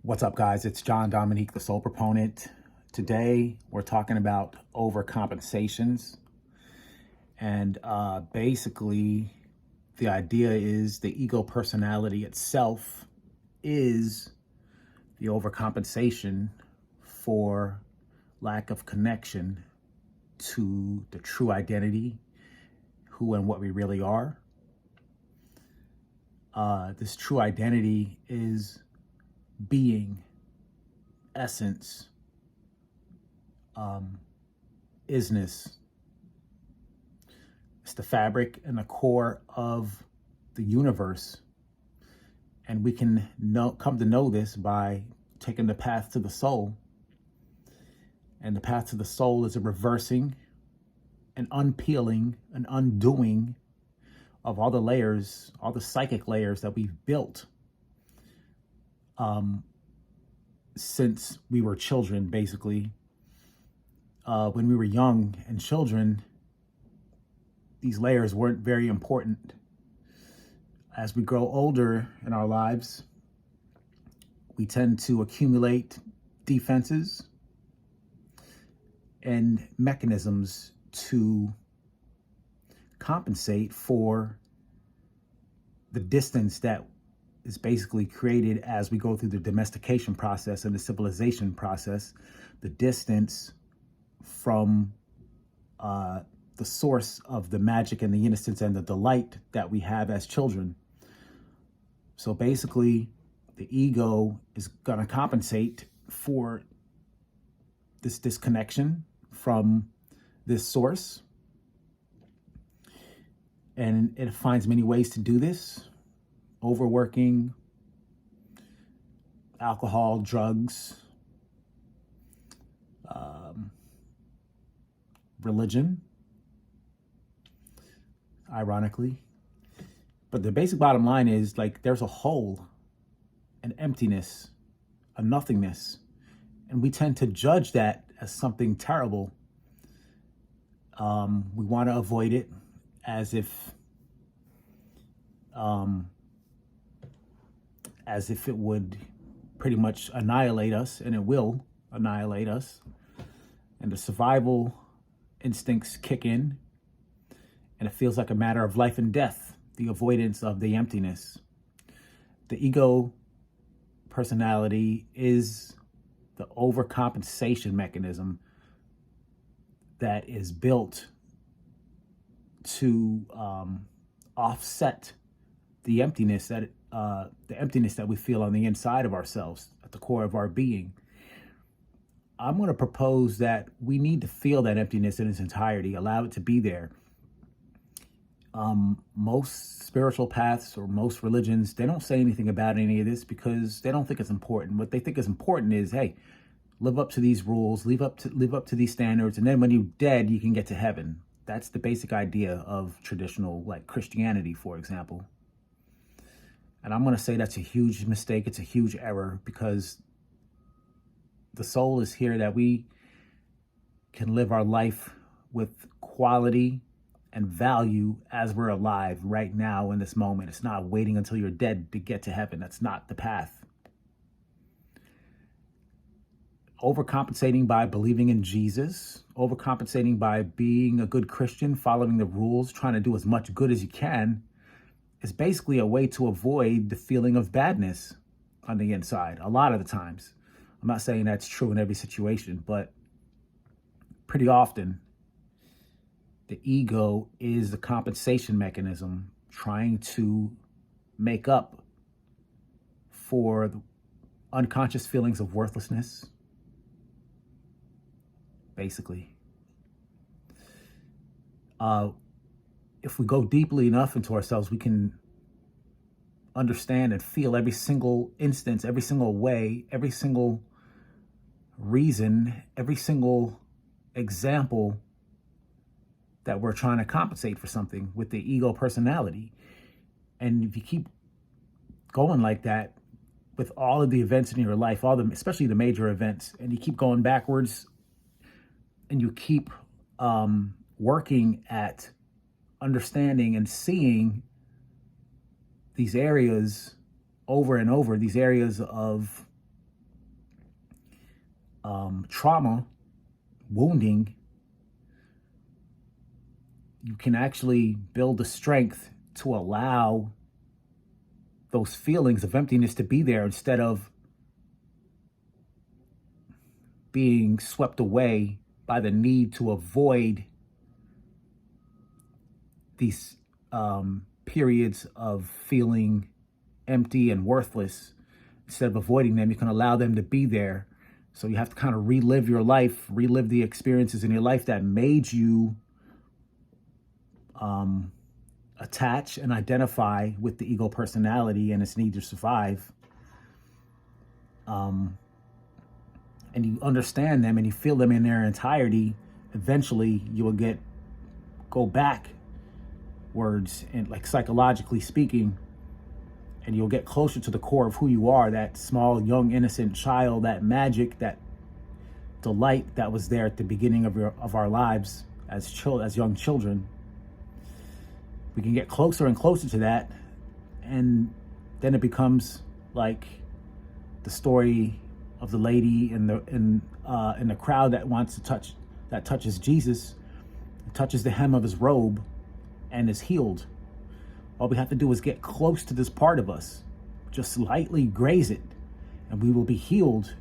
What's up, guys? It's John Dominique, the Soul Proponent. Today, we're talking about overcompensations. And basically, the idea is the ego personality itself is the overcompensation for lack of connection to the true identity, who and what we really are. This true identity is being, essence, isness. It's the fabric and the core of the universe. And we can come to know this by taking the path to the soul. And the path to the soul is a reversing, an unpeeling, an undoing of all the layers, all the psychic layers that we've built since we were children, basically. When we were young and children, these layers weren't very important. As we grow older in our lives, we tend to accumulate defenses and mechanisms to compensate for the distance that is basically created as we go through the domestication process and the civilization process, the distance from the source of the magic and the innocence and the delight that we have as children. So basically, the ego is going to compensate for this disconnection from this source. And it finds many ways to do this: overworking, alcohol, drugs, religion, ironically. But the basic bottom line is, like, there's a hole, an emptiness, a nothingness. And we tend to judge that as something terrible. We want to avoid it as if it would pretty much annihilate us, and it will annihilate us. And the survival instincts kick in, and it feels like a matter of life and death, the avoidance of the emptiness. The ego personality is the overcompensation mechanism that is built to offset the emptiness that we feel on the inside of ourselves, at the core of our being. I'm going to propose that we need to feel that emptiness in its entirety, allow it to be there. Most spiritual paths or most religions, they don't say anything about any of this because they don't think it's important. What they think is important is, hey, live up to these rules, live up to these standards, and then when you're dead, you can get to heaven. That's the basic idea of traditional, like, Christianity, for example. And I'm going to say that's a huge mistake. It's a huge error, because the soul is here that we can live our life with quality and value as we're alive right now in this moment. It's not waiting until you're dead to get to heaven. That's not the path. Overcompensating by believing in Jesus, overcompensating by being a good Christian, following the rules, trying to do as much good as you can, is basically a way to avoid the feeling of badness on the inside, a lot of the times. I'm not saying that's true in every situation, but pretty often, the ego is the compensation mechanism trying to make up for the unconscious feelings of worthlessness, basically. If we go deeply enough into ourselves, we can understand and feel every single instance, every single way, every single reason, every single example that we're trying to compensate for something with the ego personality. And if you keep going like that with all of the events in your life, especially the major events, and you keep going backwards, and you keep working at understanding and seeing these areas over and over, these areas of trauma, wounding, you can actually build the strength to allow those feelings of emptiness to be there instead of being swept away by the need to avoid these periods of feeling empty and worthless. Instead of avoiding them, you can allow them to be there. So you have to kind of relive your life, relive the experiences in your life that made you attach and identify with the ego personality and its need to survive. And you understand them and you feel them in their entirety. Eventually you will go backwards and, like, psychologically speaking, and you'll get closer to the core of who you are, that small, young, innocent child, that magic, that delight that was there at the beginning of our lives as young children. We can get closer and closer to that, and then it becomes like the story of the lady in the crowd that touches Jesus, touches the hem of his robe, and is healed. All we have to do is get close to this part of us, just lightly graze it, and we will be healed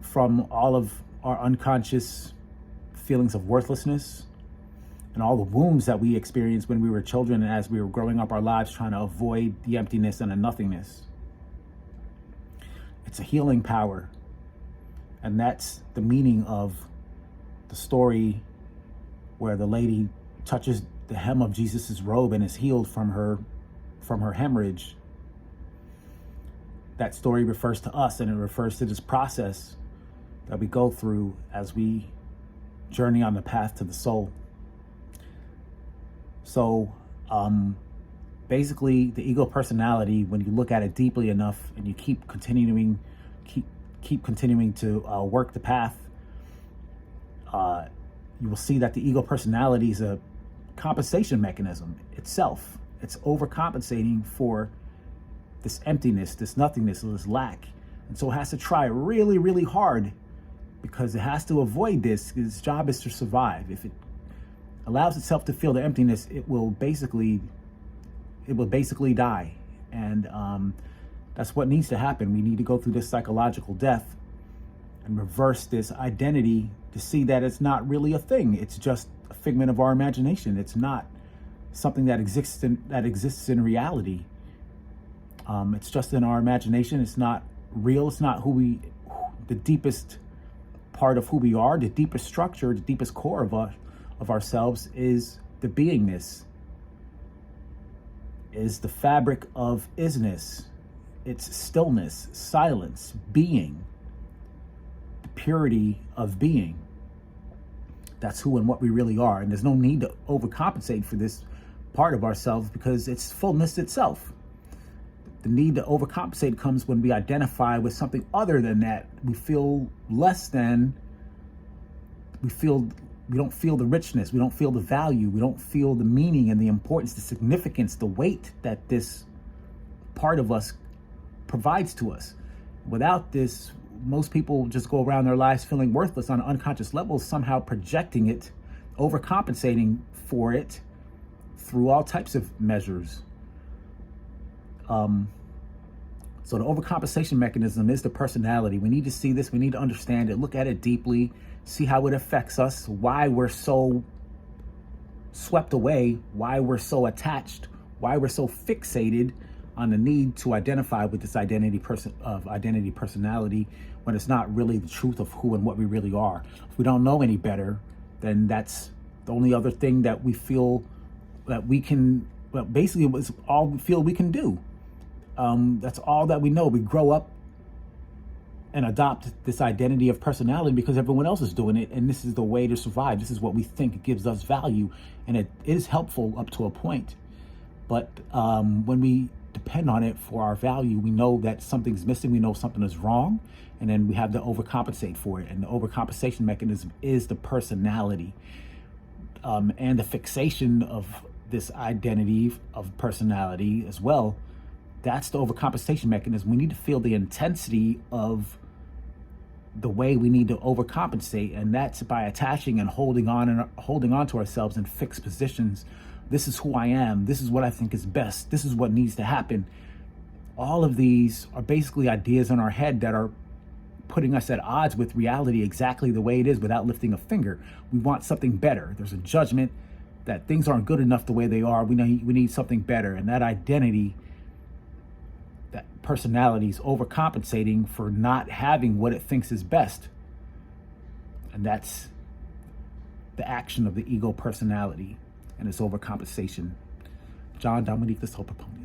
from all of our unconscious feelings of worthlessness and all the wounds that we experienced when we were children and as we were growing up our lives trying to avoid the emptiness and the nothingness. It's a healing power, and that's the meaning of the story where the lady touches the hem of Jesus's robe and is healed from her hemorrhage. That story refers to us, and it refers to this process that we go through as we journey on the path to the soul. So basically, the ego personality, when you look at it deeply enough and you keep continuing to work the path, you will see that the ego personality is a compensation mechanism itself. It's overcompensating for this emptiness, this nothingness, this lack. And so it has to try really, really hard because it has to avoid this. Its job is to survive. If it allows itself to feel the emptiness, it will basically die. And that's what needs to happen. We need to go through this psychological death and reverse this identity to see that it's not really a thing. It's just a figment of our imagination. It's not something that exists in reality. It's just in our imagination. It's not real. It's not the deepest part of who we are, the deepest structure, the deepest core of ourselves is the beingness, is the fabric of isness. It's stillness, silence, being, the purity of being. That's who and what we really are. And there's no need to overcompensate for this part of ourselves because it's fullness itself. The need to overcompensate comes when we identify with something other than that. We feel less than, we don't feel the richness, we don't feel the value, we don't feel the meaning and the importance, the significance, the weight that this part of us provides to us. Without this, most people just go around their lives feeling worthless on an unconscious level, somehow projecting it, overcompensating for it through all types of measures. So the overcompensation mechanism is the personality. We need to see this. We need to understand it, look at it deeply, see how it affects us, why we're so swept away, why we're so attached, why we're so fixated on the need to identify with this identity personality when it's not really the truth of who and what we really are. If we don't know any better, then that's the only other thing that we feel that we can, well, basically it was all we feel we can do. That's all that we know. We grow up and adopt this identity of personality because everyone else is doing it, and this is the way to survive. This is what we think gives us value, and it is helpful up to a point. But when we depend on it for our value, we know that something's missing, we know something is wrong, and then we have to overcompensate for it. And the overcompensation mechanism is the personality, and the fixation of this identity of personality as well. That's the overcompensation mechanism. We need to feel the intensity of the way we need to overcompensate, and that's by attaching and holding on to ourselves in fixed positions. This is who I am. This is what I think is best. This is what needs to happen. All of these are basically ideas in our head that are putting us at odds with reality exactly the way it is without lifting a finger. We want something better. There's a judgment that things aren't good enough the way they are. We need something better. And that identity, that personality is overcompensating for not having what it thinks is best. And that's the action of the ego personality and its overcompensation. John Dominique, the Soul Proponent.